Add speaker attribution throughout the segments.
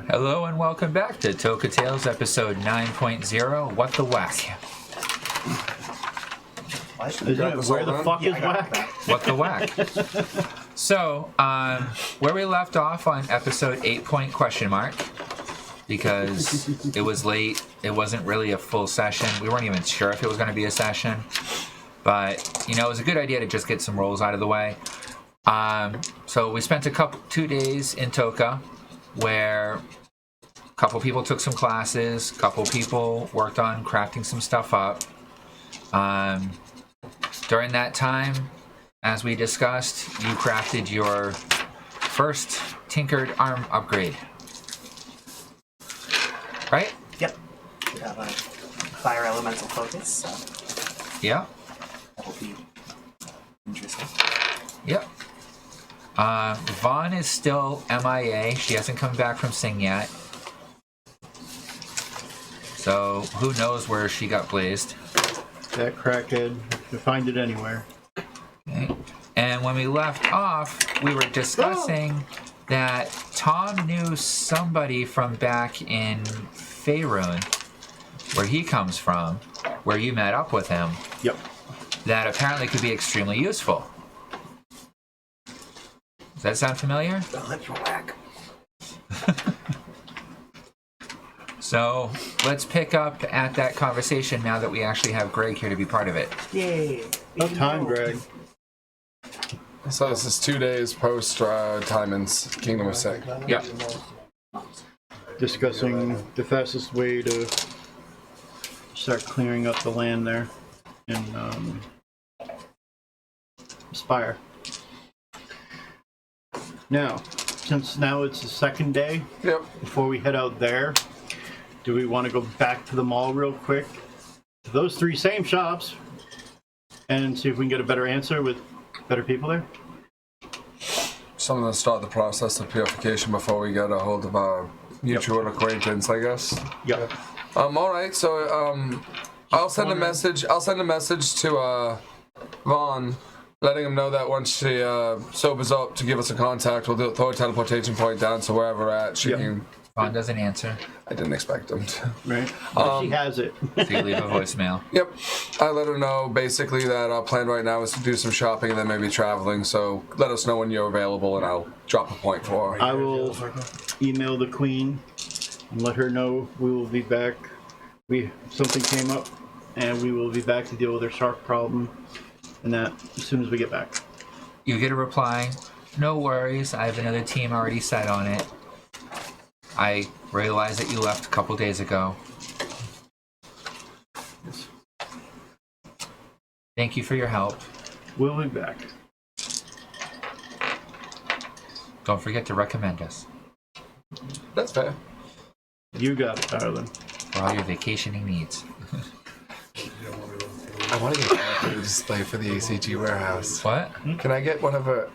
Speaker 1: Hello and welcome back to Toka Tales episode 9.0, What the Whack?
Speaker 2: Where the fuck is Whack?
Speaker 1: What the Whack? So, where we left off on episode 8 question mark, because it was late, it wasn't really a full session, we weren't even sure if it was going to be a session, but, you know, it was a good idea to just get some rolls out of the way. So we spent 2 days in Toka, where a couple people took some classes, a couple people worked on crafting some stuff up. During that time, as we discussed, you crafted your first tinkered arm upgrade. Right?
Speaker 3: Yep. We have a fire elemental focus, so
Speaker 1: Yeah.
Speaker 3: that'll be interesting.
Speaker 1: Yep. Vaughn is still MIA. She hasn't come back from Sing yet. So, who knows where she got blazed.
Speaker 2: That crackhead. You find it anywhere.
Speaker 1: Okay. And when we left off, we were discussing that Tom knew somebody from back in Faerun, where he comes from, where you met up with him,
Speaker 2: Yep.
Speaker 1: that apparently could be extremely useful. Does that sound familiar?
Speaker 3: Don't let you whack.
Speaker 1: So let's pick up at that conversation now that we actually have Greg here to be part of it.
Speaker 3: Yay.
Speaker 2: About time, Greg.
Speaker 4: So this is 2 days post Timon's Kingdom of Sing.
Speaker 1: Yep.
Speaker 2: Discussing the fastest way to start clearing up the land there in Spire. Now, since now it's the second day,
Speaker 4: Yep.
Speaker 2: before we head out there, do we want to go back to the mall real quick to those three same shops and see if we can get a better answer with better people there?
Speaker 4: Something to start the process of purification before we get a hold of our mutual acquaintance, I guess.
Speaker 2: Yep.
Speaker 4: All right. So I'll send a message. I'll send a message to Vaughn, letting him know that once she sobers up, to give us a contact. We'll throw a teleportation point down, so wherever we're at, she can.
Speaker 1: Vaughn doesn't answer,
Speaker 4: I didn't expect him to.
Speaker 2: Right? But she has it.
Speaker 1: so you leave a voicemail.
Speaker 4: Yep. I let her know basically that our plan right now is to do some shopping and then maybe traveling. So let us know when you're available, and I'll drop a point for her.
Speaker 2: I will email the queen and let her know we will be back. Something came up, and we will be back to deal with her shark problem, and that as soon as we get back.
Speaker 1: You get a reply, no worries, I have another team already set on it. I realized that you left a couple days ago. Thank you for your help.
Speaker 2: We'll be back.
Speaker 1: Don't forget to recommend us
Speaker 4: That's fair.
Speaker 2: You got it, darling.
Speaker 1: for all your vacationing needs.
Speaker 4: I want to get a display for the ACG warehouse.
Speaker 1: What?
Speaker 4: Can I get one of her?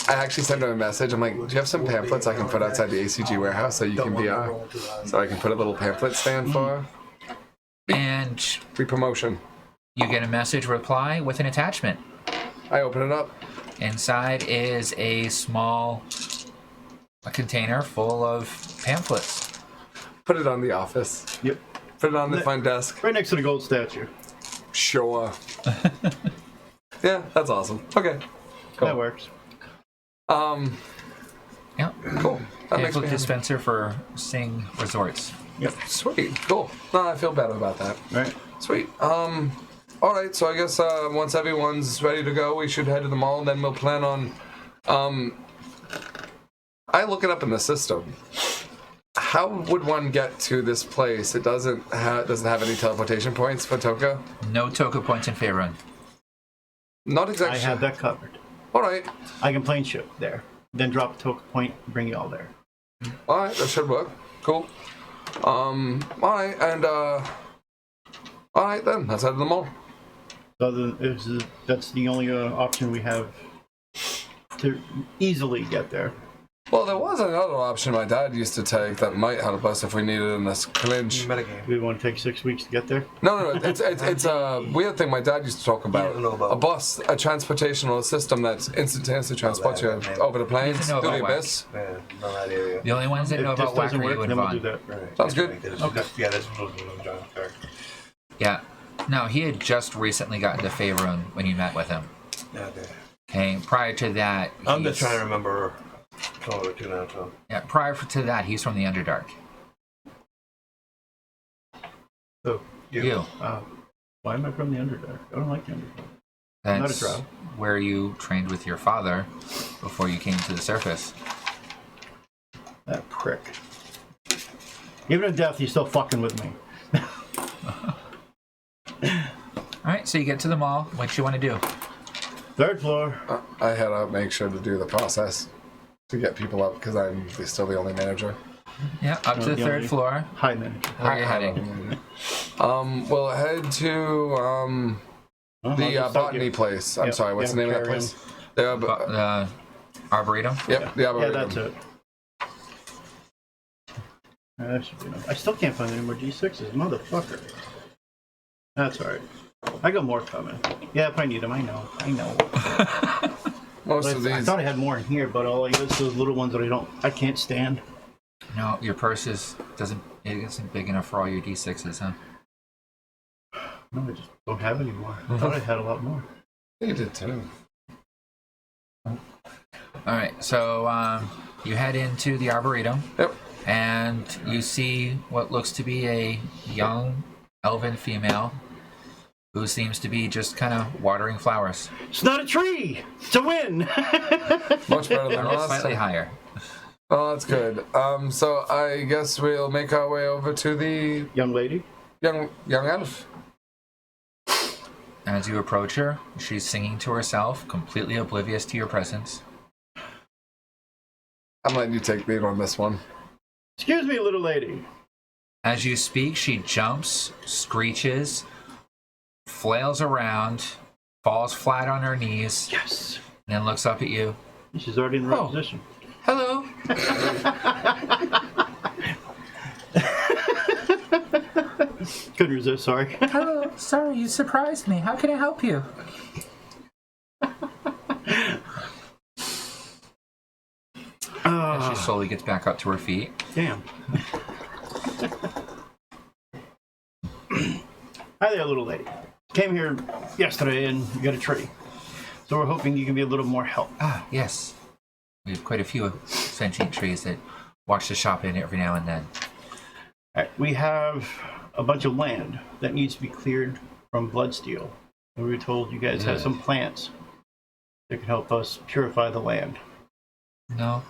Speaker 4: I actually sent her a message. I'm like, do you have some pamphlets I can put outside the ACG warehouse so you can be so I can put a little pamphlet stand for her?
Speaker 1: And
Speaker 4: Free promotion.
Speaker 1: you get a message reply with an attachment.
Speaker 4: I open it up.
Speaker 1: Inside is a small container full of pamphlets.
Speaker 4: Put it on the office.
Speaker 2: Yep.
Speaker 4: Put it on the front desk.
Speaker 2: Right next to the gold statue.
Speaker 4: Sure. Yeah, that's awesome. Okay. Cool.
Speaker 2: That works.
Speaker 1: Yeah.
Speaker 4: Cool. That makes me
Speaker 1: Pamphlet
Speaker 4: happy.
Speaker 1: dispenser for Sing Resorts.
Speaker 2: Yep.
Speaker 4: Sweet. Cool. No, I feel better about that.
Speaker 2: Right.
Speaker 4: Sweet. All right. So I guess once everyone's ready to go, we should head to the mall, and then we'll plan on. I look it up in the system. How would one get to this place? It doesn't have any teleportation points for Toka.
Speaker 1: No Toka points in Faerun.
Speaker 4: Not exactly.
Speaker 2: I have that covered.
Speaker 4: All right.
Speaker 2: I can plane ship there. Then drop a token point and bring you all there.
Speaker 4: All right. That should work. Cool. All right. And all right then. Let's head to the mall.
Speaker 2: That's the only option we have to easily get there.
Speaker 4: Well, there was another option my dad used to take that might help us if we needed in this clinch.
Speaker 5: Metagame.
Speaker 2: We want to take 6 weeks to get there.
Speaker 4: No, it's a weird thing my dad used to talk about.
Speaker 5: don't know about-
Speaker 4: A bus, a transportational system that instantaneously transports you over the plains,
Speaker 1: Doesn't know
Speaker 4: through the
Speaker 1: about
Speaker 4: abyss.
Speaker 5: Yeah, not that area.
Speaker 1: The only ones that know
Speaker 2: If this
Speaker 1: about whack
Speaker 2: doesn't
Speaker 1: are you
Speaker 2: work,
Speaker 1: and
Speaker 2: then we'll do
Speaker 1: Vaughn.
Speaker 2: that.
Speaker 5: Right.
Speaker 4: Sounds good.
Speaker 5: Yeah, that's what I'm John. Sorry.
Speaker 1: Yeah. No, he had just recently gotten to Faerun when you met with him.
Speaker 5: Yeah, okay.
Speaker 1: Okay. Prior to that,
Speaker 5: I'm just
Speaker 1: he's-
Speaker 5: trying to remember. Or two now, so.
Speaker 1: Yeah. Prior to that, he's from the Underdark.
Speaker 2: So,
Speaker 1: You.
Speaker 2: why am I from the Underdark? I don't like the Underdark.
Speaker 1: That's
Speaker 2: Not a drow.
Speaker 1: where you trained with your father before you came to the surface.
Speaker 2: That prick. Even in death, he's still fucking with me.
Speaker 1: All right. So you get to the mall. What you want to do?
Speaker 2: 3rd floor.
Speaker 4: I had to make sure to do the process to get people up because I'm still the only manager.
Speaker 1: Yeah. Up to the
Speaker 2: the
Speaker 1: 3rd
Speaker 2: only-
Speaker 1: floor.
Speaker 2: High manager.
Speaker 1: Where are you heading?
Speaker 4: We'll head to the botany place. I'm
Speaker 2: Yep,
Speaker 4: sorry, what's the name of that
Speaker 2: Carrion.
Speaker 4: place? The
Speaker 1: Arboretum.
Speaker 4: Yep, the
Speaker 2: Yeah,
Speaker 4: Arboretum.
Speaker 2: that's it. That should be enough. I still can't find any more D6s, motherfucker. That's alright. I got more coming. Yeah, if I need them, I know.
Speaker 4: Most
Speaker 2: But
Speaker 4: of
Speaker 2: I
Speaker 4: these.
Speaker 2: thought I had more in here, but all I got is those little ones that I can't stand.
Speaker 1: No, your purse isn't big enough for all your D6s, huh?
Speaker 2: No, I just don't have any more. I thought I had a lot more.
Speaker 4: You did too.
Speaker 1: All right, so you head into the Arboretum.
Speaker 4: Yep.
Speaker 1: And you see what looks to be a young elven female who seems to be just kind of watering flowers.
Speaker 2: It's not a tree! It's a win!
Speaker 4: Much better than last
Speaker 1: Slightly
Speaker 4: time.
Speaker 1: higher.
Speaker 4: Oh, that's good. So I guess we'll make our way over to the
Speaker 2: Young lady?
Speaker 4: young elf.
Speaker 1: As you approach her, she's singing to herself, completely oblivious to your presence.
Speaker 4: I'm letting you take lead on this one.
Speaker 2: Excuse me, little lady.
Speaker 1: As you speak, she jumps, screeches, flails around, falls flat on her knees,
Speaker 2: Yes!
Speaker 1: and then looks up at you.
Speaker 2: She's already in the right
Speaker 1: Oh.
Speaker 2: position.
Speaker 1: Hello.
Speaker 2: Couldn't resist, sorry.
Speaker 1: Hello. Sorry, you surprised me. How can I help you? And she slowly gets back up to her feet.
Speaker 2: Damn. Hi there, little lady. Came here yesterday and we got a tree. So we're hoping you can be a little more help.
Speaker 1: Ah, yes. We have quite a few sentient trees that watch the shop in every now and then.
Speaker 2: Alright, we have a bunch of land that needs to be cleared from bloodsteel. And we were told you guys have some plants that can help us purify the land.
Speaker 1: No.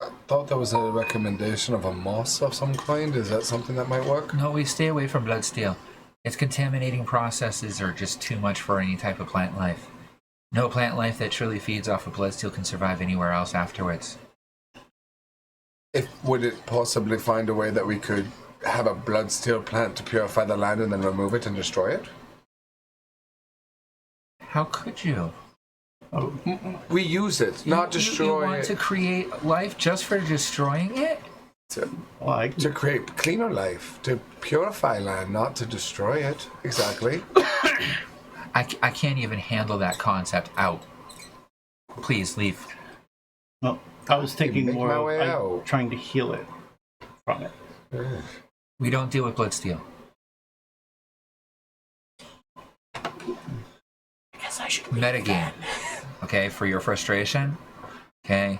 Speaker 4: I thought there was a recommendation of a moss of some kind. Is that something that might work?
Speaker 1: No, we stay away from bloodsteel. Its contaminating processes are just too much for any type of plant life. No plant life that truly feeds off of bloodsteel can survive anywhere else afterwards.
Speaker 4: Would it possibly find a way that we could have a bloodsteel plant to purify the land and then remove it and destroy it?
Speaker 1: How could you?
Speaker 2: Oh,
Speaker 4: We use it, not destroy
Speaker 1: You want
Speaker 4: it.
Speaker 1: to create life just for destroying it?
Speaker 2: well, I
Speaker 4: To create cleaner life, to purify land, not to destroy it. Exactly.
Speaker 1: I can't even handle that concept out. Please leave.
Speaker 2: well, I was thinking
Speaker 4: make
Speaker 2: more
Speaker 4: my
Speaker 2: of
Speaker 4: way out.
Speaker 2: trying to heal it from it.
Speaker 1: We don't deal with bloodsteel. Metagame. Okay, for your frustration. Okay.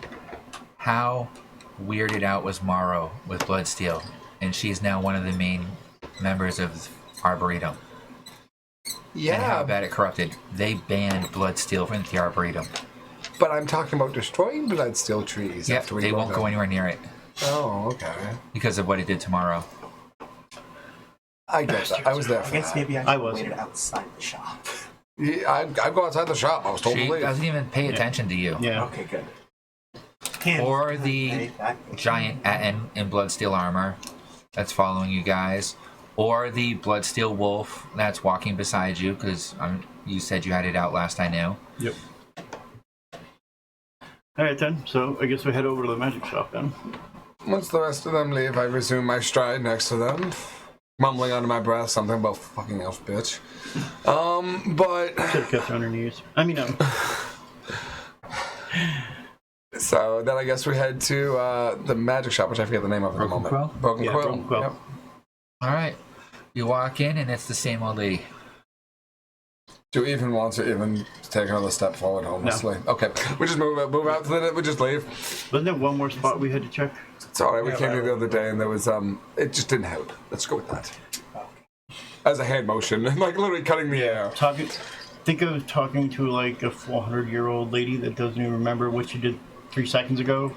Speaker 1: How weirded out was Morrow with bloodsteel? And she's now one of the main members of Arboretum. And how bad it corrupted. They banned bloodsteel from the Arboretum.
Speaker 4: But I'm talking about destroying bloodsteel trees
Speaker 1: Yeah,
Speaker 4: after we
Speaker 1: they
Speaker 4: grow
Speaker 1: won't
Speaker 4: them.
Speaker 1: go anywhere near it
Speaker 4: Oh, okay.
Speaker 1: because of what it did to Morrow.
Speaker 4: I get that. I was there
Speaker 3: I
Speaker 4: for
Speaker 3: guess
Speaker 4: that.
Speaker 3: maybe I
Speaker 2: I
Speaker 3: should have
Speaker 2: wasn't.
Speaker 3: waited outside the shop.
Speaker 4: Yeah, I'd go outside the shop. I was told
Speaker 1: She
Speaker 4: to leave.
Speaker 1: doesn't even pay attention to you.
Speaker 2: Yeah.
Speaker 3: Okay, good.
Speaker 1: Or the giant Atten in bloodsteel armor that's following you guys, or the bloodsteel wolf that's walking beside you because you said you had it out last I knew.
Speaker 2: Yep. All right then. So I guess we head over to the magic shop then.
Speaker 4: Once the rest of them leave, I resume my stride next to them, mumbling under my breath something about fucking elf bitch. But
Speaker 2: Should have kept her on her knees. I mean,
Speaker 4: so then I guess we head to the magic shop, which I forget the name of at the
Speaker 1: Broken
Speaker 4: moment.
Speaker 1: Quill?
Speaker 4: Broken
Speaker 2: Yeah,
Speaker 4: Quill.
Speaker 2: Broken Quill.
Speaker 4: Yep.
Speaker 1: All right. You walk in, and it's the same old lady.
Speaker 4: Do you even want to even take another step forward, honestly? Okay, we just move out to the, we just leave.
Speaker 2: wasn't there one more spot we had to check?
Speaker 4: It's alright, we
Speaker 5: Yeah,
Speaker 4: came here
Speaker 5: right.
Speaker 4: the other day and there was, it just didn't help. Let's go with that. As a hand motion, like literally cutting the air.
Speaker 2: Think of talking to like a 400-year-old lady that doesn't even remember what you did 3 seconds ago.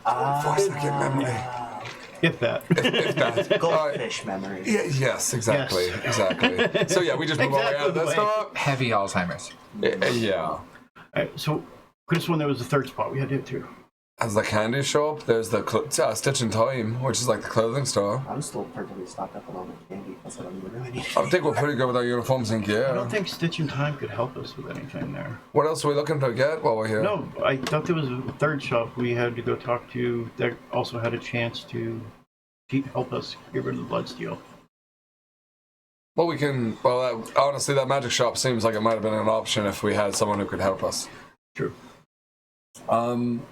Speaker 4: 4-second memory.
Speaker 2: If that.
Speaker 4: If that.
Speaker 3: Goldfish memory.
Speaker 4: Yeah, yes, exactly,
Speaker 2: Yes.
Speaker 4: exactly. So yeah, we just move our way
Speaker 2: Exactly
Speaker 4: out of
Speaker 2: the
Speaker 4: that
Speaker 2: way.
Speaker 4: stop.
Speaker 1: Heavy Alzheimer's.
Speaker 4: Yeah.
Speaker 2: Alright, so could have sworn there was a third spot we had to hit to.
Speaker 4: As the candy shop, there's the Stitch in Time, which is like the clothing store.
Speaker 3: I'm still perfectly stocked up on all the candy. That's what I'm really need.
Speaker 4: I think we're pretty good with our uniforms and
Speaker 2: I
Speaker 4: gear.
Speaker 2: don't think Stitch in Time could help us with anything there.
Speaker 4: What else are we looking to get while we're here?
Speaker 2: No, I thought there was a third shop we had to go talk to that also had a chance to help us get rid of the bloodsteel.
Speaker 4: Well, we can. Well, honestly, that magic shop seems like it might have been an option if we had someone who could help us.
Speaker 2: True.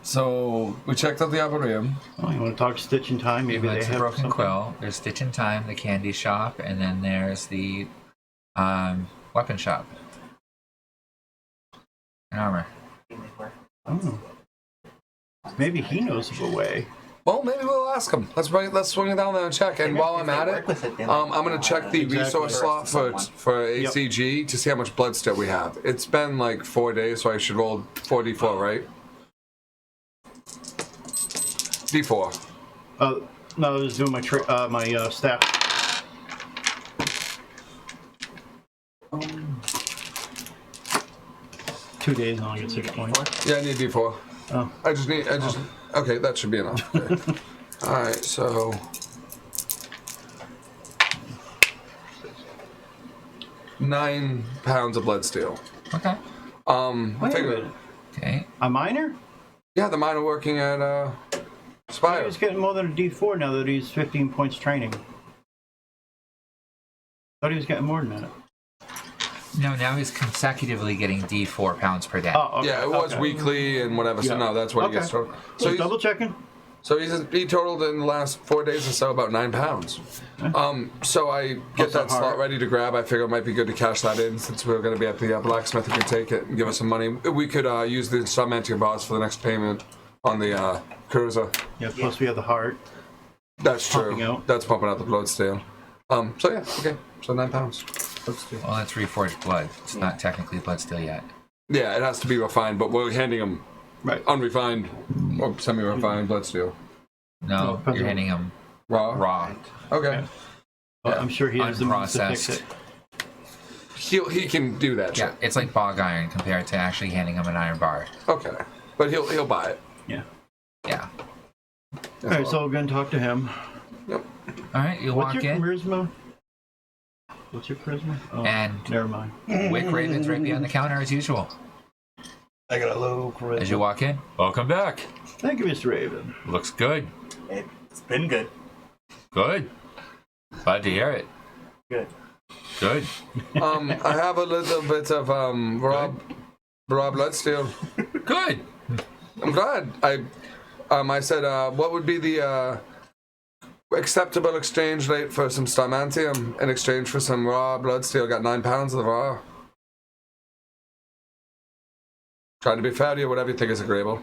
Speaker 4: So we checked out the Arboretum.
Speaker 2: Oh, you want to talk Stitch in Time?
Speaker 1: You
Speaker 2: Maybe
Speaker 1: went
Speaker 2: they
Speaker 1: to
Speaker 2: have
Speaker 1: Broken
Speaker 2: something.
Speaker 1: Quill. There's Stitch in Time, the candy shop, and then there's the weapon shop. And armor.
Speaker 2: Oh. Maybe he knows of a way.
Speaker 4: Well, maybe we'll ask him. Let's swing it down there and check. And while I'm at it, I'm gonna check the resource slot for ACG to see how much blood still we have. It's been like 4 days, so I should roll 4d4, right? D4.
Speaker 2: No, I was doing my staff. Two days and I'll get 6 points.
Speaker 4: Yeah, I need D4.
Speaker 2: Oh.
Speaker 4: Okay, that should be enough. Okay. Alright, so 9 pounds of blood steel.
Speaker 1: Okay.
Speaker 2: Wait a
Speaker 4: figure-
Speaker 2: minute.
Speaker 1: Okay.
Speaker 2: A minor?
Speaker 4: Yeah, the miner working at Spire.
Speaker 2: He's getting more than a D4 now that he's 15 points training. Thought he was getting more than that.
Speaker 1: No, now he's consecutively getting D4 pounds per day.
Speaker 2: Oh, okay.
Speaker 4: Yeah, it was
Speaker 2: okay.
Speaker 4: weekly and whatever. So
Speaker 2: Yeah.
Speaker 4: no, that's what he
Speaker 2: Okay.
Speaker 4: gets. So
Speaker 2: Just double checking.
Speaker 4: he totaled in the last 4 days or so about 9 pounds. So I get
Speaker 2: Also
Speaker 4: that slot
Speaker 2: hard.
Speaker 4: ready to grab. I figure it might be good to cash that in since we're going to be at the blacksmith who can take it and give us some money. We could use the submantium bars for the next payment on the cruiser.
Speaker 2: Yeah, plus we have the heart.
Speaker 4: That's true.
Speaker 2: Pumping out.
Speaker 4: That's pumping out the blood steel. So yeah, okay. So 9 pounds.
Speaker 1: Well, that's reforged blood. It's not technically blood still yet.
Speaker 4: Yeah, it has to be refined, but we're handing them
Speaker 2: Right.
Speaker 4: unrefined or semi-refined blood steel.
Speaker 1: No,
Speaker 2: depends
Speaker 1: you're
Speaker 2: on-
Speaker 1: handing him
Speaker 4: Raw.
Speaker 1: raw.
Speaker 4: Okay.
Speaker 2: Well, I'm sure he has the means to fix
Speaker 1: Unprocessed.
Speaker 4: He
Speaker 2: it.
Speaker 4: can do that.
Speaker 1: Yeah,
Speaker 4: Shit.
Speaker 1: it's like bog iron compared to actually handing him an iron bar.
Speaker 4: Okay. But he'll buy it.
Speaker 2: Yeah.
Speaker 1: Yeah.
Speaker 2: All right, so we're going to talk to him.
Speaker 4: Yep.
Speaker 1: All right, you
Speaker 2: What's
Speaker 1: walk
Speaker 2: your
Speaker 1: in.
Speaker 2: charisma? What's your charisma? Oh,
Speaker 1: And
Speaker 2: never mind.
Speaker 1: Wick Raven's right behind the counter as usual.
Speaker 5: I got a low charisma.
Speaker 1: As you walk in, welcome back.
Speaker 2: Thank you, Mr. Raven.
Speaker 1: Looks good.
Speaker 3: It's been good.
Speaker 1: Good. Glad to hear it.
Speaker 3: Good.
Speaker 1: Good.
Speaker 4: I have a little bit of raw blood steel.
Speaker 1: Good.
Speaker 4: I'm glad. I said what would be the acceptable exchange rate for some Stymantium in exchange for some raw blood steel? Got 9 pounds of the raw. Trying to be fair to you, whatever you think is agreeable.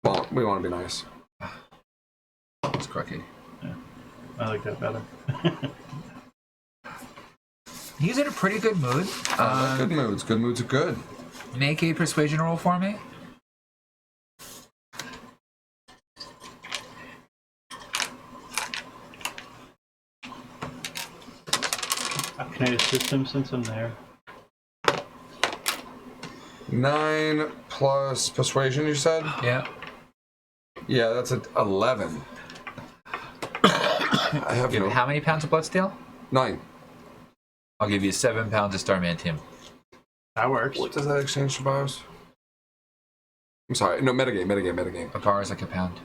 Speaker 4: Well, we want to be nice.
Speaker 1: It's crooked.
Speaker 2: I like that better.
Speaker 1: He's in a pretty good mood.
Speaker 4: Good moods. Good moods are good.
Speaker 1: Make a persuasion roll for me.
Speaker 2: Can I assist him since I'm there?
Speaker 4: 9 plus persuasion, you said?
Speaker 1: Yeah.
Speaker 4: Yeah, that's an 11. I have
Speaker 1: Give
Speaker 4: no...
Speaker 1: how many pounds of blood steel?
Speaker 4: 9.
Speaker 1: I'll give you 7 pounds of starmantium.
Speaker 2: That works.
Speaker 4: What does that exchange for bars? I'm sorry. No, metagame.
Speaker 1: A bar is like a pound.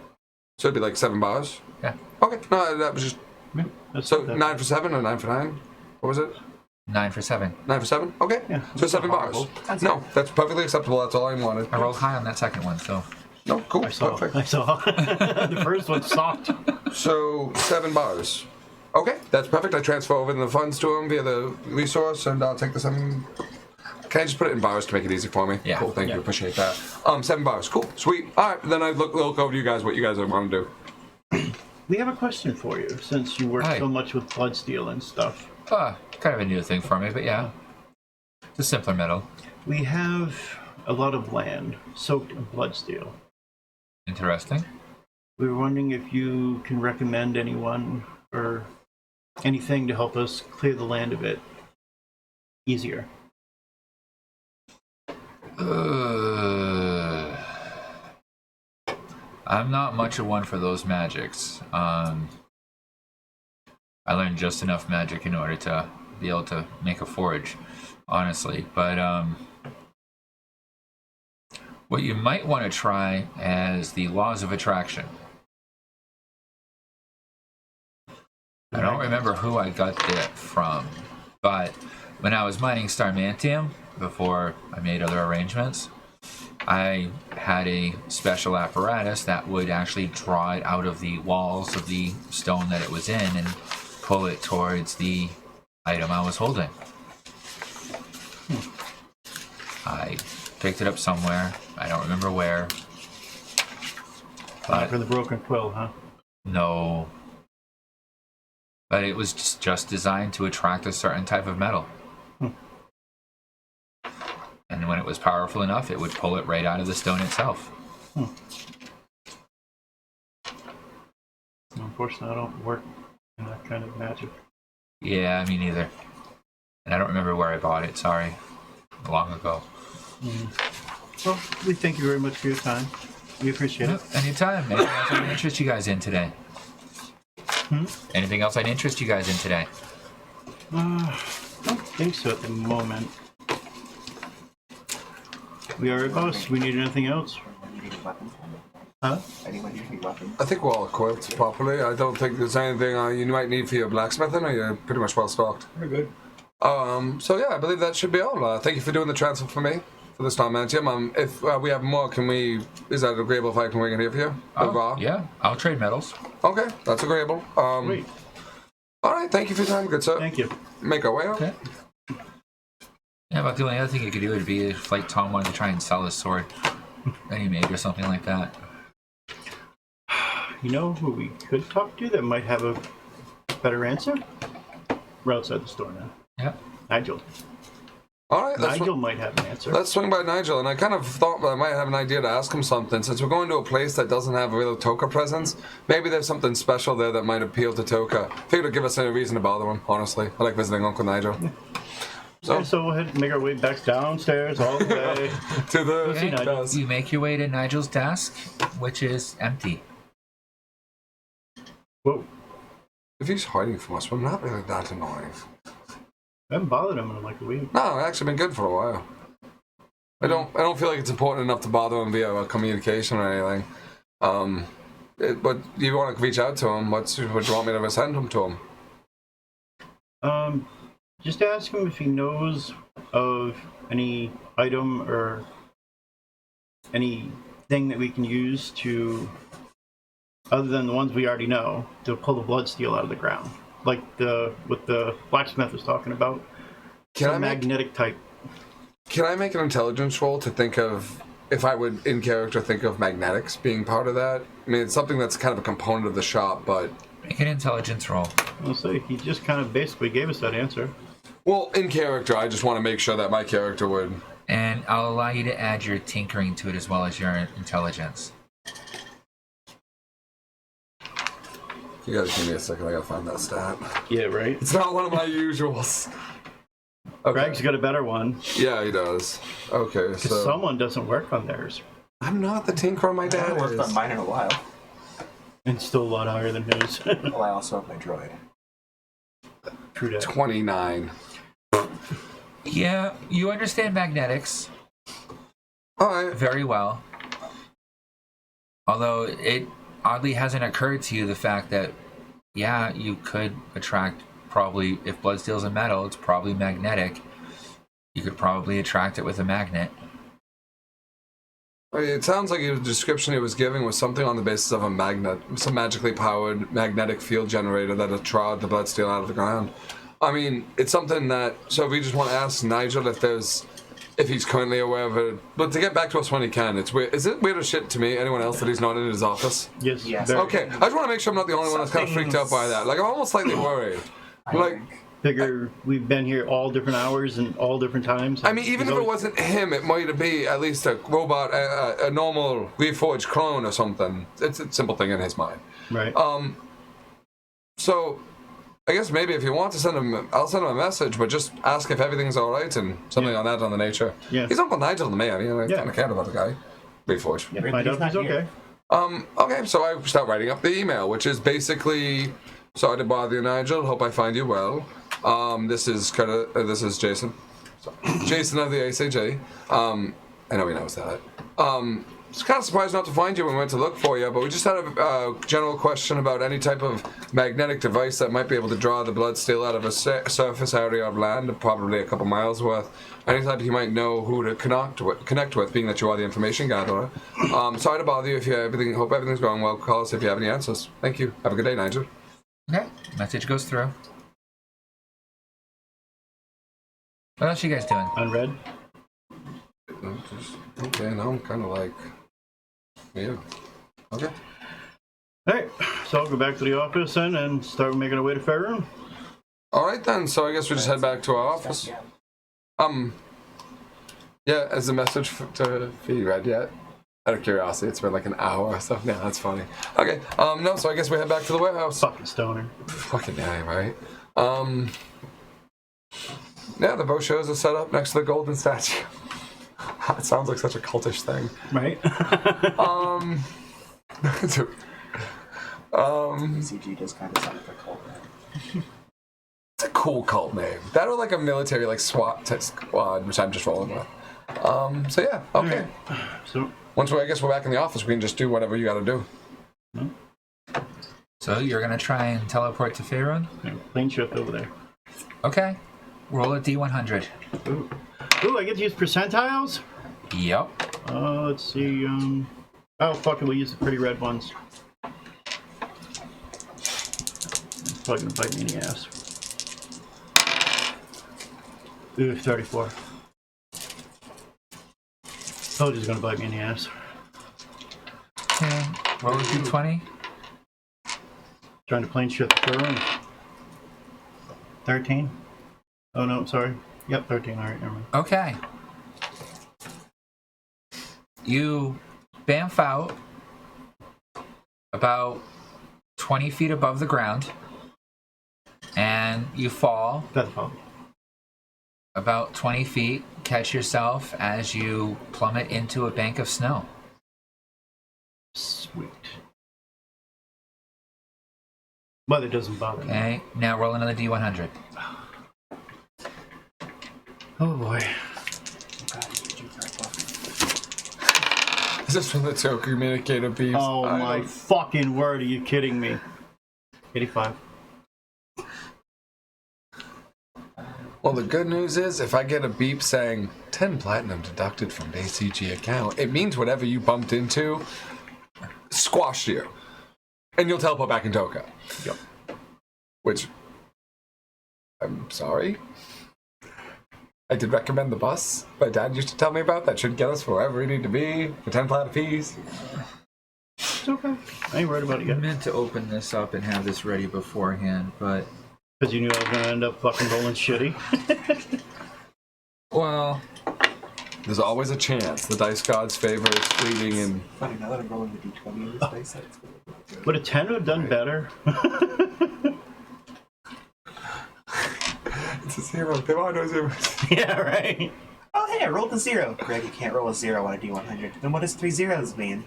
Speaker 4: So it'd be like 7 bars?
Speaker 1: Yeah.
Speaker 4: Okay. No, that was just...
Speaker 2: Yeah, that's
Speaker 4: So
Speaker 2: that.
Speaker 4: 9 for 7 or 9 for 9? What was it?
Speaker 1: 9 for 7.
Speaker 4: 9 for 7? Okay.
Speaker 2: Yeah,
Speaker 4: So
Speaker 2: that's
Speaker 4: 7
Speaker 2: not
Speaker 4: bars.
Speaker 2: horrible.
Speaker 4: No, that's perfectly acceptable. That's all I wanted.
Speaker 1: I rolled high on that second one, so.
Speaker 4: No, cool.
Speaker 2: I saw.
Speaker 4: Perfect.
Speaker 2: I saw. The first one sucked.
Speaker 4: So 7 bars. Okay, that's perfect. I transfer over the funds to him via the resource, and I'll take the 7. Can I just put it in bars to make it easy for me?
Speaker 1: Yeah.
Speaker 4: Cool. Thank
Speaker 2: Yeah.
Speaker 4: you. Appreciate that. 7 bars. Cool. Sweet. All right. Then I look over to you guys. What you guys want to do?
Speaker 2: We have a question for you, since you work
Speaker 1: Hi.
Speaker 2: so much with bloodsteel and stuff.
Speaker 1: Kind of a new thing for me, but yeah. It's a simpler metal.
Speaker 2: We have a lot of land soaked in bloodsteel.
Speaker 1: Interesting.
Speaker 2: We were wondering if you can recommend anyone or anything to help us clear the land of it easier.
Speaker 1: I'm not much of one for those magics. I learned just enough magic in order to be able to make a forge, honestly. But what you might want to try is the laws of attraction. I don't remember who I got that from, but when I was mining Starmantium, before I made other arrangements, I had a special apparatus that would actually draw it out of the walls of the stone that it was in and pull it towards the item I was holding. I picked it up somewhere. I don't remember where. But
Speaker 2: For the broken quill, huh?
Speaker 1: no. But it was just designed to attract a certain type of metal. And when it was powerful enough, it would pull it right out of the stone itself.
Speaker 2: Unfortunately, I don't work in that kind of magic.
Speaker 1: Yeah, me neither. And I don't remember where I bought it, sorry. Long ago.
Speaker 2: Well, we thank you very much for your time. We appreciate it.
Speaker 1: Anytime. Anything else I can interest you guys in today? Anything else I'd interest you guys in today?
Speaker 2: I don't think so at the moment. We are boss. We need anything else? Huh?
Speaker 3: Anyone using weapons?
Speaker 4: I think we're all equipped properly. I don't think there's anything you might need for your blacksmithing, or you're pretty much well stocked.
Speaker 5: We're good.
Speaker 4: So yeah, I believe that should be all. Thank you for doing the transfer for me for this time, Mantium. If we have more, is that agreeable if I can ring it here for you?
Speaker 1: Yeah, I'll trade metals.
Speaker 4: Okay, that's agreeable.
Speaker 2: Sweet.
Speaker 4: All right, thank you for your time, good sir.
Speaker 2: Thank you.
Speaker 4: Make our way out.
Speaker 1: Okay. Yeah, but the only other thing you could do would be if, like, Tom wanted to try and sell his sword that he made or something like that.
Speaker 2: You know who we could talk to that might have a better answer? We're outside the store now.
Speaker 1: Yeah.
Speaker 2: Nigel.
Speaker 4: All right,
Speaker 2: Nigel might have an answer.
Speaker 4: let's swing by Nigel, and I kind of thought that I might have an idea to ask him something. Since we're going to a place that doesn't have a real Toka presence, maybe there's something special there that might appeal to Toka. Figured it'd give us any reason to bother him, honestly. I like visiting Uncle Nigel.
Speaker 2: So we'll head and make our way back downstairs all the way.
Speaker 4: To the...
Speaker 2: see Nigel.
Speaker 1: You make your way to Nigel's desk, which is empty.
Speaker 2: Whoa.
Speaker 4: If he's hiding from us, we're not really that annoying.
Speaker 2: I haven't bothered him in like a week.
Speaker 4: No, it's actually been good for a while. I don't feel like it's important enough to bother him via communication or anything. But you want to reach out to him? What do you want me to send him to him?
Speaker 2: Just ask him if he knows of any item or anything that we can use to, other than the ones we already know, to pull the blood steel out of the ground. Like what the blacksmith was talking about. Some magnetic type.
Speaker 4: Can I make an intelligence roll to think of, if I would, in character, think of magnetics being part of that? I mean, it's something that's kind of a component of the shop, but...
Speaker 1: Make an intelligence roll.
Speaker 2: I'll say, he just kind of basically gave us that answer.
Speaker 4: Well, in character, I just want to make sure that my character would...
Speaker 1: And I'll allow you to add your tinkering to it as well as your intelligence.
Speaker 4: You guys give me a second, I gotta find that stat.
Speaker 2: Yeah, right?
Speaker 4: It's not one of my usuals. Okay.
Speaker 2: Greg's got a better one.
Speaker 4: Yeah, he does. Okay,
Speaker 2: Because
Speaker 4: so...
Speaker 2: someone doesn't work on theirs.
Speaker 4: I'm not the tinkerer my
Speaker 3: I
Speaker 4: dad
Speaker 3: haven't worked on
Speaker 4: is.
Speaker 3: mine in a while.
Speaker 2: And still a lot higher than his.
Speaker 3: Well, I also have my droid.
Speaker 2: True that.
Speaker 4: 29.
Speaker 1: Yeah, you understand magnetics
Speaker 4: Alright.
Speaker 1: very well. Although it oddly hasn't occurred to you the fact that, yeah, you could attract, probably, if Bloodsteel's a metal, it's probably magnetic. You could probably attract it with a magnet.
Speaker 4: It sounds like the description he was giving was something on the basis of a magnet, some magically powered magnetic field generator that had trod the Bloodsteel out of the ground. I mean, it's something that, so if we just want to ask Nigel if he's currently aware of it, but to get back to us when he can, it's weird. Is it weird as shit to me, anyone else, that he's not in his office?
Speaker 2: Yes.
Speaker 3: Yes.
Speaker 2: very-
Speaker 4: Okay, I just want to make sure I'm not the only one that's kind of freaked out by that. Like, I'm almost slightly worried. Like,
Speaker 2: Figure we've been here all different hours and all different times.
Speaker 4: I mean, even if it wasn't him, it might be at least a robot, a normal reforged clone or something. It's a simple thing in his mind.
Speaker 2: Right.
Speaker 4: So, I guess maybe if you want to send him, I'll send him a message, but just ask if everything's alright and something on the nature.
Speaker 2: Yeah.
Speaker 4: He's Uncle Nigel to me, I mean, I
Speaker 2: Yeah.
Speaker 4: kind of care about the guy. Reforged.
Speaker 2: Yeah,
Speaker 3: But
Speaker 2: find
Speaker 3: he's
Speaker 2: out if
Speaker 3: not
Speaker 2: he's
Speaker 3: here.
Speaker 2: okay.
Speaker 4: Okay, so I start writing up the email, which is basically, sorry to bother you, Nigel. Hope I find you well. This is Jason. Jason of the ACJ. I know he knows that. It's kind of surprised not to find you when we went to look for you, but we just had a general question about any type of magnetic device that might be able to draw the Bloodsteel out of a surface area of land, probably a couple miles worth. Any type you might know who to connect with, being that you are the information gatherer. Sorry to bother you. Hope everything's going well. Call us if you have any answers. Thank you. Have a good day, Nigel.
Speaker 1: Okay, message goes through. What else you guys doing?
Speaker 2: Unread.
Speaker 4: Okay, now I'm kind of like, yeah. Okay.
Speaker 2: Alright, so I'll go back to the office then and start making our way to Fairroom.
Speaker 4: All right then. So I guess we just head back to our office. Yeah. Has the message to be read yet? Out of curiosity, it's been like an hour or so. Yeah, that's funny. Okay. No. So I guess we head back to the warehouse.
Speaker 2: Fucking stoner.
Speaker 4: Fucking yeah, right? Yeah, the brochures are set up next to the golden statue. It sounds like such a cultish thing.
Speaker 2: Right?
Speaker 3: CG does kind of sound like a cult.
Speaker 4: It's a cool cult name. That or like a military like SWAT squad, which I'm just rolling with. So yeah, okay.
Speaker 2: So,
Speaker 4: I guess we're back in the office, we can just do whatever you gotta do.
Speaker 1: So you're gonna try and teleport to Faerun?
Speaker 2: yeah, plane shift over there.
Speaker 1: Okay. Roll a D100.
Speaker 2: Ooh, I get to use percentiles?
Speaker 1: Yep.
Speaker 2: Let's see, oh, fuck it, we'll use the pretty red ones. It's probably gonna bite me in the ass. Ooh, 34. Told you it's gonna bite me in the ass.
Speaker 1: Okay. Roll a D20.
Speaker 2: Trying to plane shift the room. 13? Oh no, sorry. Yep, 13, alright, never mind.
Speaker 1: Okay. You bamf out about 20 feet above the ground, and you fall
Speaker 2: That's a problem.
Speaker 1: about 20 feet, catch yourself as you plummet into a bank of snow.
Speaker 2: Sweet. But it doesn't bother me.
Speaker 1: Okay, now roll another D100.
Speaker 2: Oh boy.
Speaker 4: Is this from the two communicator beeps?
Speaker 2: Oh my fucking word, are you kidding me? 85.
Speaker 4: Well, the good news is, if I get a beep saying 10 platinum deducted from the ACG account, it means whatever you bumped into squashed you. And you'll teleport back in Toka.
Speaker 2: Yep.
Speaker 4: Which, I'm sorry. I did recommend the bus my dad used to tell me about that should get us wherever we need to be for 10 plat apiece.
Speaker 2: It's okay. I ain't worried about it
Speaker 1: I
Speaker 2: yet.
Speaker 1: meant to open this up and have this ready beforehand, but...
Speaker 2: Because you knew I was gonna end up fucking rolling shitty.
Speaker 1: Well...
Speaker 4: There's always a chance. The dice god's favor is fleeting and...
Speaker 3: Funny, now that I'm rolling the d20 in this dice set, it's really good.
Speaker 2: Would a 10 have done better?
Speaker 4: It's a zero. There are no zeros.
Speaker 2: Yeah, right.
Speaker 3: Oh, hey, I rolled a 0. Greg, you can't roll a 0 on a d100. Then what does 3 zeros mean?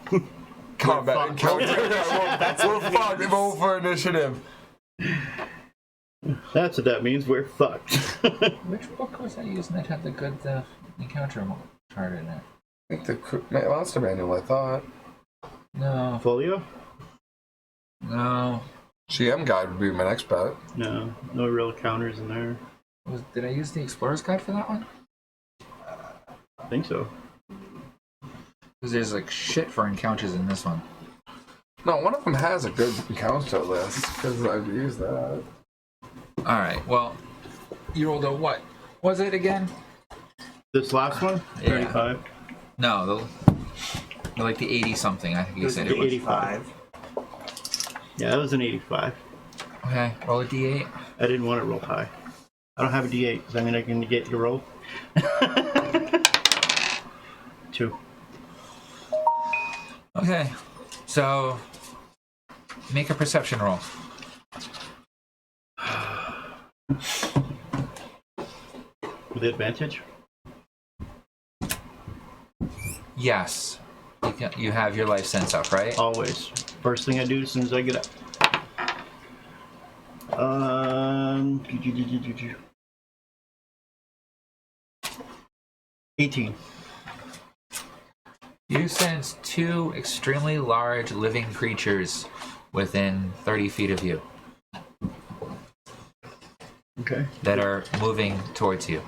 Speaker 4: Combat
Speaker 2: fucked.
Speaker 4: encounter. We're fucked. Roll for initiative.
Speaker 2: That's what that means. We're fucked.
Speaker 1: Which book was I using that had the good encounter chart in it?
Speaker 4: I think the monster manual, I thought.
Speaker 1: No.
Speaker 2: Folio?
Speaker 1: No.
Speaker 4: GM guide would be my next bet.
Speaker 2: No. No real counters in there.
Speaker 1: Did I use the Explorer's Guide for that one?
Speaker 2: I think so.
Speaker 1: Because there's like shit for encounters in this one.
Speaker 4: No, one of them has a good encounter list because I've used that.
Speaker 1: Alright, well, you rolled a what? Was it again?
Speaker 2: This last one?
Speaker 1: Yeah.
Speaker 2: 35.
Speaker 1: No, they're like the 80 something, I think you said
Speaker 2: the
Speaker 1: it was.
Speaker 2: 85. Yeah, that was an 85.
Speaker 1: Okay, roll a d8.
Speaker 2: I didn't want to roll high. I don't have a d8 because I'm going to get you to roll. 2.
Speaker 1: Okay, so make a perception roll.
Speaker 2: With advantage?
Speaker 1: Yes. You have your life sense up, right?
Speaker 2: Always. First thing I do as soon as I get up. 18.
Speaker 1: You sense 2 extremely large living creatures within 30 feet of you
Speaker 2: Okay.
Speaker 1: that are moving towards you.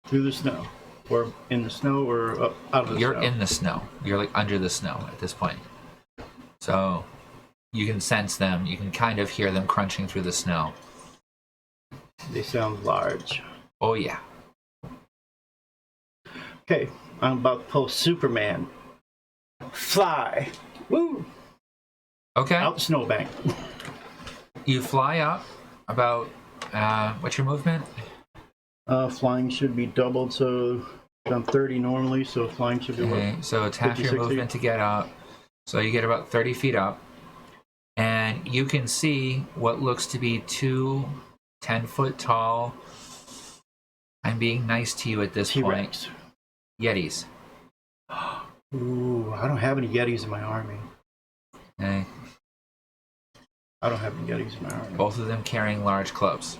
Speaker 2: Through the snow. Or in the snow or up out of the
Speaker 1: You're
Speaker 2: snow.
Speaker 1: in the snow. You're like under the snow at this point. So you can sense them. You can kind of hear them crunching through the snow.
Speaker 2: They sound large.
Speaker 1: Oh, yeah.
Speaker 2: Okay. I'm about to pull Superman. Fly. Woo!
Speaker 1: Okay.
Speaker 2: Out the snowbank.
Speaker 1: You fly up about, what's your movement?
Speaker 2: Flying should be doubled, so I'm 30 normally, so flying should be
Speaker 1: Okay, so it's half
Speaker 2: 50,
Speaker 1: your
Speaker 2: 60.
Speaker 1: movement to get up. So you get about 30 feet up. And you can see what looks to be 2 10-foot tall, I'm being nice to you at this point,
Speaker 2: T-Rex.
Speaker 1: Yetis.
Speaker 2: Ooh, I don't have any Yetis in my army.
Speaker 1: Okay.
Speaker 2: I don't have any Yetis in my army.
Speaker 1: Both of them carrying large clubs.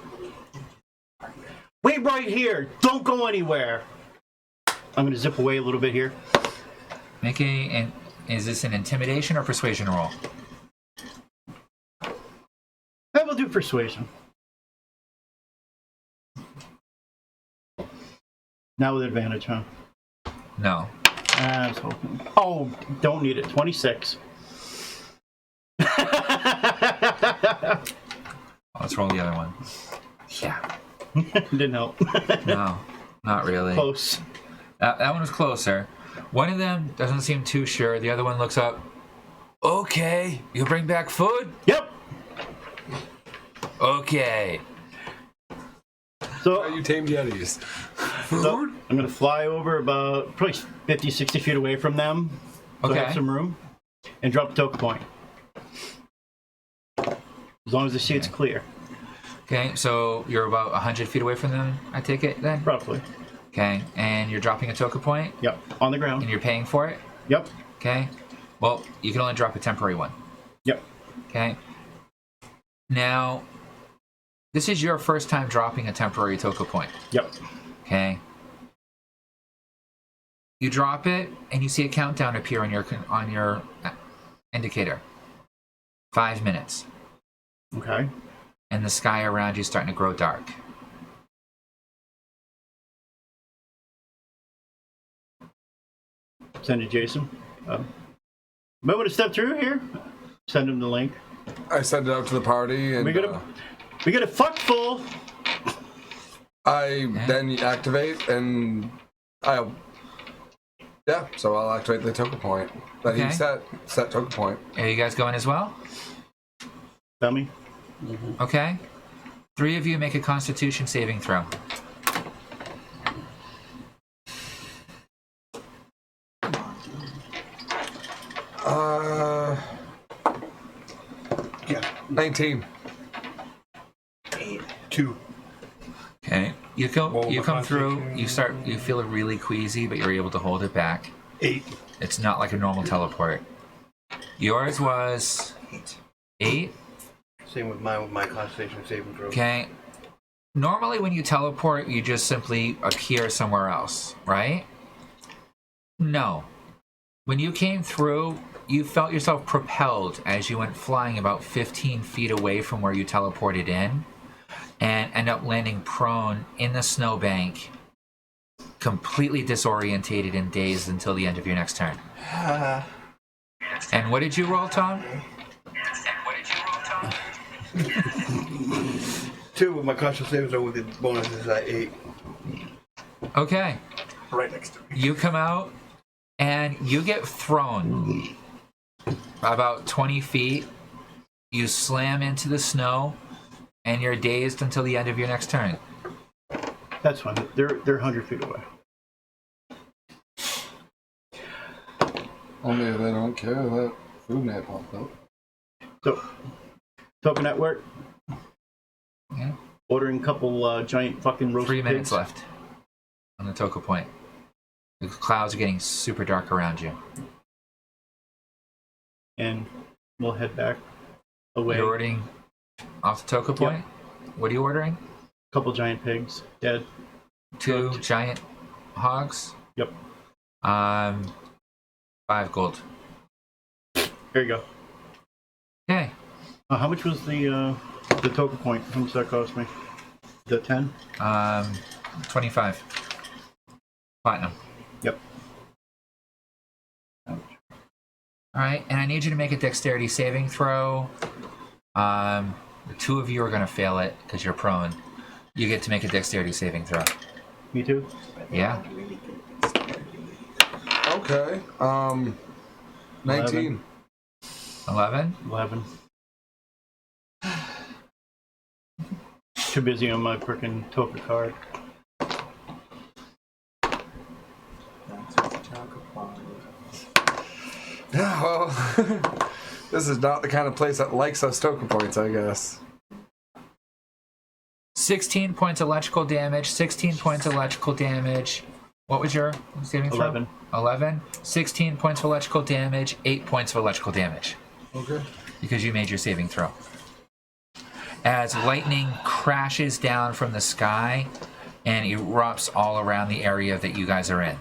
Speaker 2: Wait right here! Don't go anywhere! I'm gonna zip away a little bit here.
Speaker 1: Make and is this an intimidation or persuasion roll?
Speaker 2: I will do persuasion. Now with advantage, huh?
Speaker 1: No.
Speaker 2: I was hoping. Oh, don't need it. 26.
Speaker 1: Let's roll the other one. Yeah.
Speaker 2: Didn't help.
Speaker 1: No, not really.
Speaker 2: Close.
Speaker 1: That one was closer. One of them doesn't seem too sure. The other one looks up. Okay, you'll bring back food?
Speaker 2: Yep.
Speaker 1: Okay.
Speaker 2: So,
Speaker 4: You tamed Yetis.
Speaker 2: so I'm going to fly over about probably 50, 60 feet away from them. So I
Speaker 1: Okay.
Speaker 2: have some room. And drop the Toka point. As long as I see it's clear.
Speaker 1: Okay, so you're about 100 feet away from them, I take it then?
Speaker 2: Roughly.
Speaker 1: Okay, and you're dropping a Toka point,
Speaker 2: Yep. On the
Speaker 1: and
Speaker 2: ground.
Speaker 1: you're paying for it?
Speaker 2: Yep.
Speaker 1: Okay. Well, you can only drop a temporary one.
Speaker 2: Yep.
Speaker 1: Okay. Now, this is your first time dropping a temporary Toka point.
Speaker 2: Yep.
Speaker 1: Okay. You drop it, and you see a countdown appear on your indicator. 5 minutes,
Speaker 2: Okay.
Speaker 1: and the sky around you is starting to grow dark.
Speaker 2: Send it, Jason. Might want to step through here. Send him the link.
Speaker 4: I sent it out to the party, and
Speaker 2: We got a fuck full.
Speaker 4: I then activate, and I'll. Yeah, so I'll activate the Toka point that
Speaker 1: Okay.
Speaker 4: he set Toka point.
Speaker 1: Are you guys going as well?
Speaker 2: Dummy.
Speaker 1: Okay. 3 of you make a Constitution saving throw.
Speaker 5: Yeah.
Speaker 4: 19.
Speaker 5: 2.
Speaker 1: Okay. You come
Speaker 5: Roll the
Speaker 1: through.
Speaker 5: Constitution.
Speaker 1: You feel really queasy, but you're able to hold it back.
Speaker 5: 8.
Speaker 1: It's not like a normal teleport. Yours was 8.
Speaker 5: Same with my concentration saving throw.
Speaker 1: Okay. Normally, when you teleport, you just simply appear somewhere else, right? No. When you came through, you felt yourself propelled as you went flying about 15 feet away from where you teleported in, and end up landing prone in the snowbank, completely disorientated and dazed until the end of your next turn. And what did you roll, Tom?
Speaker 5: 2 with my conscious saving throw with the bonuses at 8.
Speaker 1: Okay.
Speaker 3: Right next to me.
Speaker 1: You come out and you get thrown about 20 feet. You slam into the snow and you're dazed until the end of your next turn.
Speaker 2: That's fine. They're 100 feet away.
Speaker 4: Only if they don't care that food net popped up.
Speaker 2: So, Toka Network.
Speaker 1: Yeah.
Speaker 2: Ordering a couple giant fucking roast
Speaker 1: 3 minutes
Speaker 2: pigs.
Speaker 1: left on the Toka point. The clouds are getting super dark around you.
Speaker 2: And we'll head back away.
Speaker 1: You're ordering off the Toka point? What are you ordering?
Speaker 2: Couple giant pigs, dead.
Speaker 1: 2 giant hogs?
Speaker 2: Yep.
Speaker 1: 5 gold.
Speaker 2: Here you go.
Speaker 1: Okay.
Speaker 2: How much was the Toka point? How much that cost me? The 10?
Speaker 1: 25. Platinum.
Speaker 2: Yep.
Speaker 1: Alright, and I need you to make a dexterity saving throw. The 2 of you are going to fail it because you're prone. You get to make a dexterity saving throw.
Speaker 2: Me too?
Speaker 1: Yeah?
Speaker 4: Okay. 19.
Speaker 1: 11?
Speaker 2: 11. Too busy on my frickin' Toka card.
Speaker 4: Yeah, well, this is not the kind of place that likes us token points, I guess.
Speaker 1: 16 points electrical damage, 16 points electrical damage. What was your saving throw?
Speaker 2: 11.
Speaker 1: 11. 16 points of electrical damage, 8 points of electrical damage.
Speaker 4: Okay.
Speaker 1: Because you made your saving throw. As lightning crashes down from the sky and erupts all around the area that you guys are in.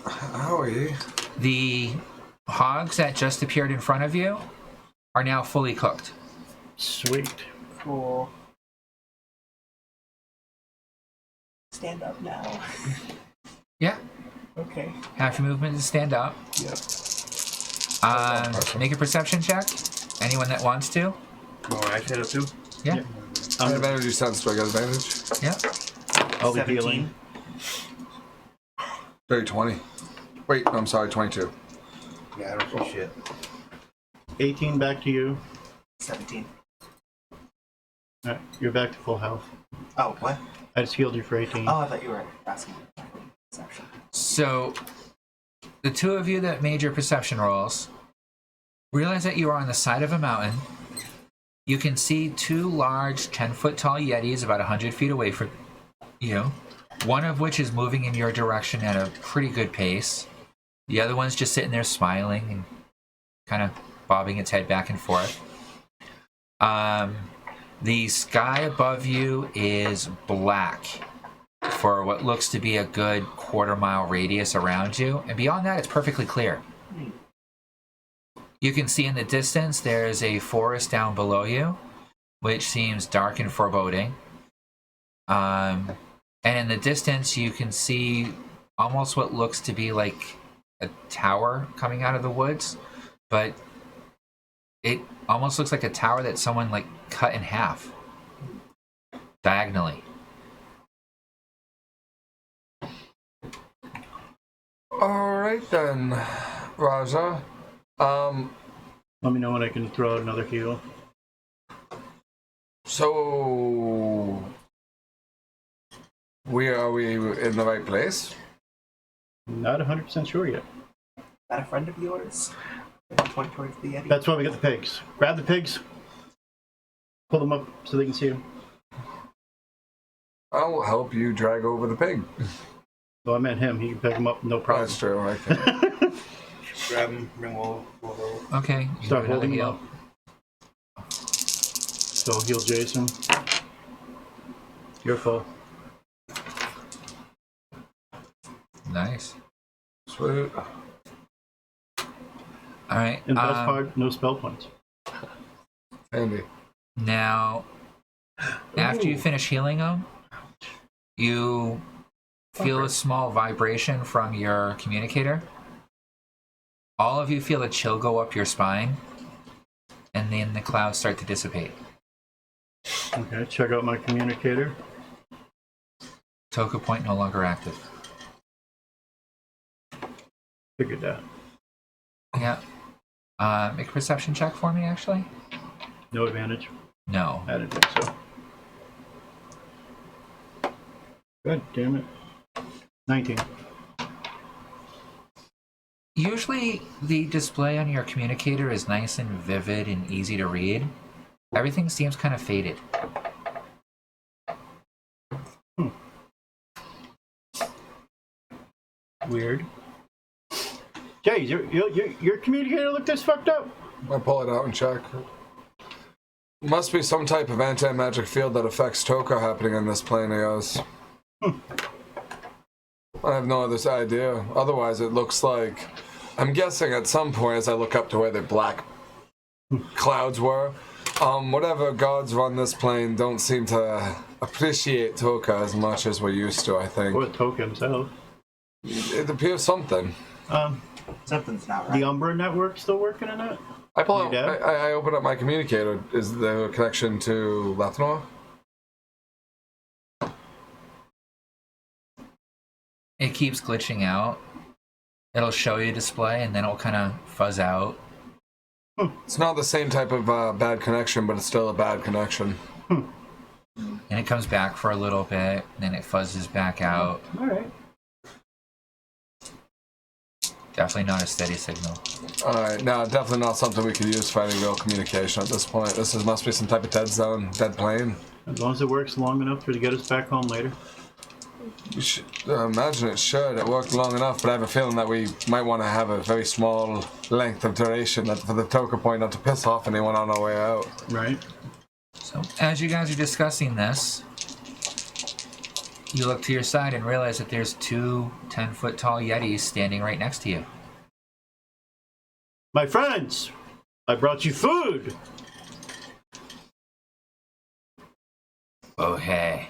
Speaker 4: Howie.
Speaker 1: The hogs that just appeared in front of you are now fully cooked.
Speaker 2: Sweet.
Speaker 3: Cool. Stand up now.
Speaker 1: Yeah.
Speaker 3: Okay.
Speaker 1: Half your movement to stand up.
Speaker 3: Yep.
Speaker 1: Make a perception check. Anyone that wants to.
Speaker 5: Oh, I stand up too?
Speaker 1: Yeah.
Speaker 4: I have energy sense. Do I get advantage?
Speaker 1: Yeah.
Speaker 2: I'll be
Speaker 3: 17.
Speaker 2: healing.
Speaker 4: 20. Wait, no, I'm sorry, 22.
Speaker 5: Yeah, I don't see shit.
Speaker 2: 18 back to you.
Speaker 3: 17.
Speaker 2: Alright, you're back to full health.
Speaker 3: Oh, what?
Speaker 2: I just healed you for 18.
Speaker 3: Oh, I thought you were asking me. Perception.
Speaker 1: So, the 2 of you that made your perception rolls realize that you are on the side of a mountain. You can see 2 large 10-foot tall yetis about 100 feet away from you, one of which is moving in your direction at a pretty good pace. The other one's just sitting there smiling and kind of bobbing its head back and forth. The sky above you is black for what looks to be a good quarter-mile radius around you, and beyond that, it's perfectly clear. You can see in the distance there's a forest down below you, which seems dark and foreboding. And in the distance, you can see almost what looks to be like a tower coming out of the woods, but it almost looks like a tower that someone like cut in half diagonally.
Speaker 4: All right then, Raja.
Speaker 2: Let me know when I can throw out another heal.
Speaker 4: So are we in the right place?
Speaker 2: Not 100% sure yet.
Speaker 3: That a friend of yours? Point towards the Yeti.
Speaker 2: That's why we got the pigs. Grab the pigs. Pull them up so they can see them.
Speaker 4: I'll help you drag over the pig.
Speaker 2: Well, I meant him. He can pick them up, no problem.
Speaker 4: That's true. I can.
Speaker 5: Grab him, bring him over.
Speaker 1: Okay. you
Speaker 2: Start
Speaker 1: do another
Speaker 2: holding him
Speaker 1: heal.
Speaker 2: up. So heal Jason. You're full.
Speaker 1: Nice.
Speaker 4: Sweet.
Speaker 1: All right.
Speaker 2: And the best part, no spell points.
Speaker 4: Handy.
Speaker 1: Now, after you finish healing them, you feel a small vibration from your communicator. All of you feel a chill go up your spine, and then the clouds start to dissipate.
Speaker 2: Okay, check out my communicator.
Speaker 1: Toka point no longer active.
Speaker 2: Figured that.
Speaker 1: Yeah. Make a perception check for me, actually.
Speaker 2: No advantage.
Speaker 1: No.
Speaker 2: I didn't think so. God damn it. 19.
Speaker 1: Usually, the display on your communicator is nice and vivid and easy to read. Everything seems kind of faded.
Speaker 2: Weird. Jay, your communicator look this fucked up?
Speaker 4: I'll pull it out and check. Must be some type of anti-magic field that affects Toka happening in this plane, I guess. I have no other idea. Otherwise, it looks like... I'm guessing at some point, as I look up to where the black clouds were, whatever gods run this plane don't seem to appreciate Toka as much as we're used to, I think.
Speaker 2: Or Toka himself.
Speaker 4: It appears something.
Speaker 3: Something's not right.
Speaker 2: The Umbra network still working on it?
Speaker 4: I pull out,
Speaker 2: Your dad?
Speaker 4: I open up my communicator. Is there a connection to Lathnor?
Speaker 1: It keeps glitching out. It'll show you a display, and then it'll kind of fuzz out.
Speaker 4: It's not the same type of bad connection, but it's still a bad connection.
Speaker 1: And it comes back for a little bit, and then it fuzzes back out.
Speaker 2: Alright.
Speaker 1: Definitely not a steady signal.
Speaker 4: Alright, no, definitely not something we could use for any real communication at this point. Must be some type of dead zone, dead plane.
Speaker 2: As long as it works long enough to get us back home later.
Speaker 4: You should, imagine it should. It worked long enough, but I have a feeling that we might want to have a very small length of duration for the Toka point not to piss off anyone on our way out.
Speaker 2: Right.
Speaker 1: So, as you guys are discussing this, you look to your side and realize that there's two 10-foot tall Yetis standing right next to you.
Speaker 2: My friends, I brought you food.
Speaker 1: Oh, hey.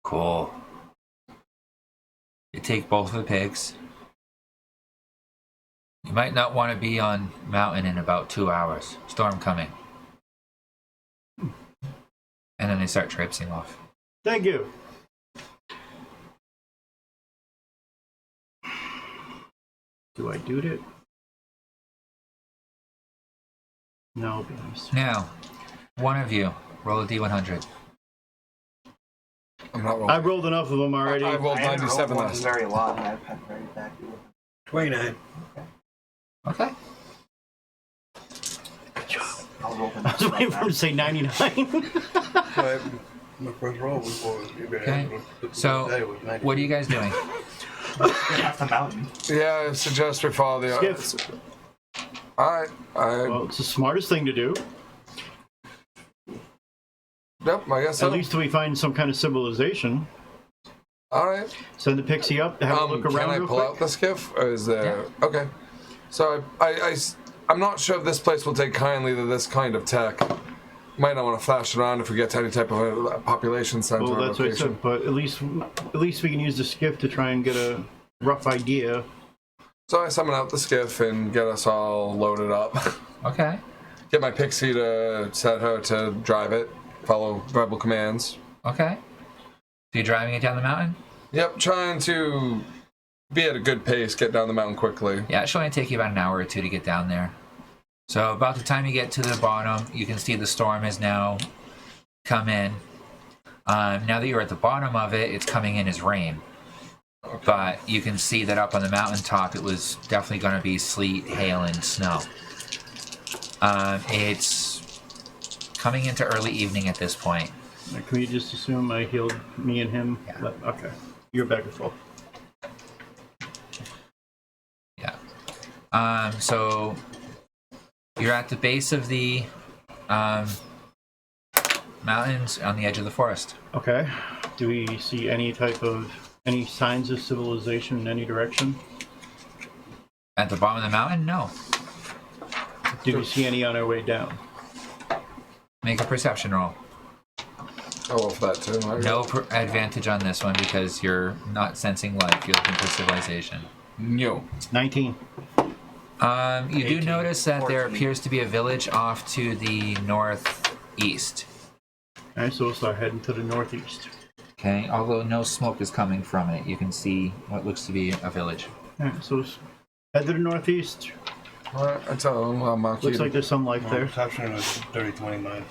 Speaker 1: Cool. You take both of the pigs. You might not want to be on mountain in about 2 hours. Storm coming. And then they start traipsing off.
Speaker 2: Thank you. Do I do it? No, be honest.
Speaker 1: Now, one of you, roll a D100.
Speaker 4: I'm not rolling.
Speaker 2: I rolled enough of them already.
Speaker 4: I rolled
Speaker 3: I haven't
Speaker 4: 97
Speaker 3: rolled
Speaker 4: last.
Speaker 3: very long. I've had very bad.
Speaker 5: 29.
Speaker 1: Okay.
Speaker 3: I'll roll the
Speaker 2: I
Speaker 3: next
Speaker 2: was waiting
Speaker 3: one
Speaker 2: for him to say 99.
Speaker 5: My first roll before you got
Speaker 1: Okay. So, what are you guys doing?
Speaker 3: Half the mountain.
Speaker 4: Yeah, I suggest we follow the...
Speaker 2: Skiff.
Speaker 4: Alright,
Speaker 2: Well, it's the smartest thing to do.
Speaker 4: Yep, I guess so.
Speaker 2: At least till we find some kind of civilization.
Speaker 4: Alright.
Speaker 2: Send the pixie up, have a look around
Speaker 4: Can I
Speaker 2: real
Speaker 4: pull
Speaker 2: quick.
Speaker 4: out the skiff? Or is there... Okay. So, I'm not sure if this place will take kindly to this kind of tech. Might not want to flash around if we get to any type of a population center
Speaker 2: Well,
Speaker 4: or
Speaker 2: that's what I
Speaker 4: location.
Speaker 2: said, but at least we can use the skiff to try and get a rough idea.
Speaker 4: So I summon out the skiff and get us all loaded up.
Speaker 1: Okay.
Speaker 4: Get my pixie to set her to drive it, follow verbal commands.
Speaker 1: Okay. So you're driving it down the mountain?
Speaker 4: Yep, trying to be at a good pace, get down the mountain quickly.
Speaker 1: Yeah, it should only take you about an hour or two to get down there. So about the time you get to the bottom, you can see the storm has now come in. Now that you're at the bottom of it, it's coming in as rain.
Speaker 4: Okay.
Speaker 1: But you can see that up on the mountaintop, it was definitely going to be sleet, hail, and snow. It's coming into early evening at this point.
Speaker 2: Can we just assume I healed me and him?
Speaker 1: Yeah.
Speaker 2: Okay. You're back at full.
Speaker 1: Yeah. So you're at the base of the mountains on the edge of the forest.
Speaker 2: Okay. Do we see any type of Any signs of civilization in any direction?
Speaker 1: At the bottom of the mountain? No.
Speaker 2: Did we see any on our way down?
Speaker 1: Make a perception roll.
Speaker 4: Oh, well, for that too.
Speaker 1: No advantage on this one because you're not sensing life. You're looking for civilization.
Speaker 4: No.
Speaker 2: 19.
Speaker 1: You do
Speaker 3: 18,
Speaker 1: notice that there
Speaker 3: 14.
Speaker 1: appears to be a village off to the northeast.
Speaker 2: Alright, so we'll start heading to the northeast.
Speaker 1: Okay, although no smoke is coming from it, you can see what looks to be a village.
Speaker 2: Alright, so let's head to the northeast.
Speaker 4: Alright, I tell him I'll mark
Speaker 2: Looks
Speaker 4: you.
Speaker 2: like there's some life
Speaker 5: My
Speaker 2: there.
Speaker 5: perception was 30-20 mine.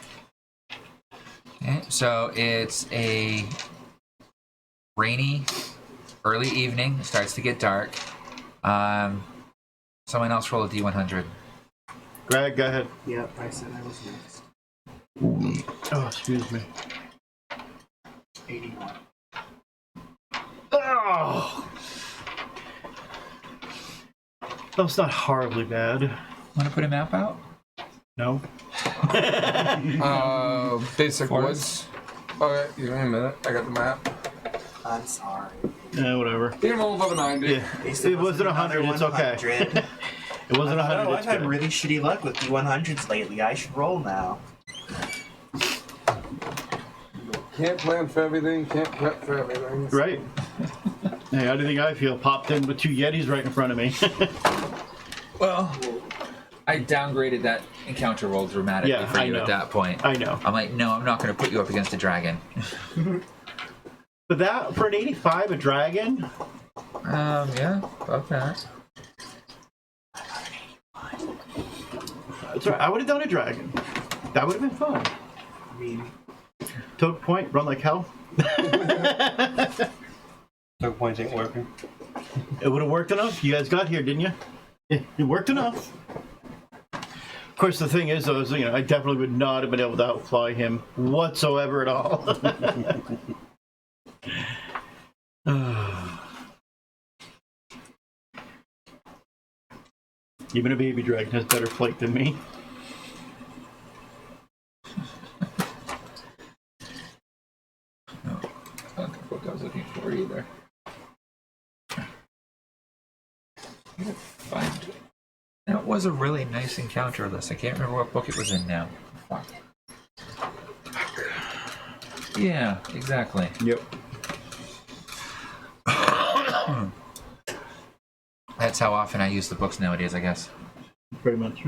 Speaker 1: Okay, so it's a rainy, early evening. It starts to get dark. Someone else roll a D100.
Speaker 2: Greg, go ahead.
Speaker 3: Yep, I said I was next.
Speaker 2: Oh, excuse me.
Speaker 3: 81.
Speaker 2: Oh! That was not horribly bad.
Speaker 1: Want to put a map out?
Speaker 2: No?
Speaker 4: Basic
Speaker 1: Forest.
Speaker 4: woods. Okay, give me a minute. I got the map.
Speaker 3: I'm sorry.
Speaker 2: Yeah, whatever.
Speaker 4: You can roll above a 90.
Speaker 2: Yeah, it wasn't 100, it's okay. It wasn't 100,
Speaker 3: I've
Speaker 2: it's
Speaker 3: had
Speaker 2: good.
Speaker 3: really shitty luck with D100s lately. I should roll now.
Speaker 4: Can't plan for everything, can't prep for everything.
Speaker 2: Right. Hey, how do you think I feel? Popped in with two Yetis right in front of me.
Speaker 1: Well, I downgraded that encounter roll dramatically
Speaker 2: Yeah,
Speaker 1: for
Speaker 2: I
Speaker 1: you
Speaker 2: know.
Speaker 1: at that point.
Speaker 2: I know.
Speaker 1: I'm like, no, I'm not going to put you up against a dragon.
Speaker 2: But that, for an 85, a dragon?
Speaker 1: Yeah, about that.
Speaker 2: That's right, I would have done a dragon. That would have been fun.
Speaker 3: I mean,
Speaker 2: Toke point, run like hell.
Speaker 5: So points ain't working.
Speaker 2: It would have worked enough. You guys got here, didn't you? It worked enough. Of course, the thing is, though, is, I definitely would not have been able to outfly him whatsoever at all. Even a baby dragon has better flight than me.
Speaker 1: No, that's not the book I was looking for either. Find. That was a really nice encounter list. I can't remember what book it was in now. Fuck. Yeah, exactly.
Speaker 2: Yep.
Speaker 1: That's how often I use the books nowadays, I guess.
Speaker 2: Pretty much.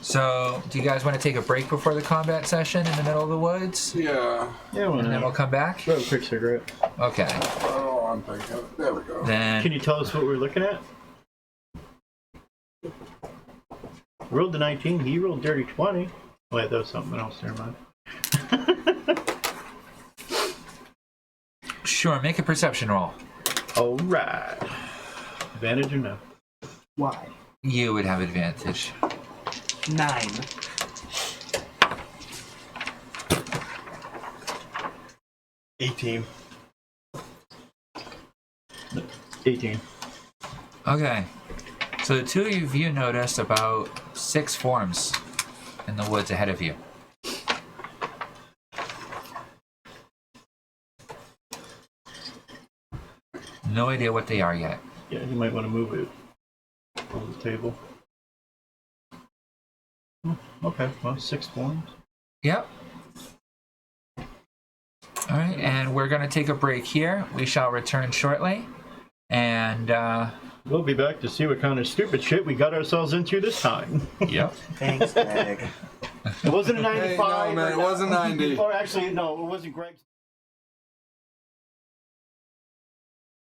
Speaker 1: So, do you guys want to take a break before the combat session in the middle of the woods?
Speaker 4: Yeah.
Speaker 2: Yeah, why
Speaker 1: And then we'll
Speaker 2: not?
Speaker 1: come back?
Speaker 2: Grab a quick cigarette.
Speaker 1: Okay.
Speaker 4: Oh, I'm thinking. There we go.
Speaker 1: Then
Speaker 2: Can you tell us what we're looking at? Rolled the 19. He rolled dirty 20. Wait, that was something else. Never mind.
Speaker 1: sure, make a perception roll.
Speaker 2: All right. Advantage or no?
Speaker 3: why?
Speaker 1: You would have advantage.
Speaker 3: 9.
Speaker 5: $18.
Speaker 2: 18.
Speaker 1: Okay. So the two of you notice about 6 forms in the woods ahead of you. No idea what they are yet.
Speaker 2: Yeah, you might want to move it on the table. Okay, well, 6 forms.
Speaker 1: Yep. All right, and we're going to take a break here. We shall return shortly. And,
Speaker 2: We'll be back to see what kind of stupid shit we got ourselves into this time.
Speaker 1: yep.
Speaker 3: Thanks, Greg.
Speaker 2: It wasn't a 95.
Speaker 4: Hey, no, man, it wasn't 90.
Speaker 2: Or actually, no, it wasn't Greg's.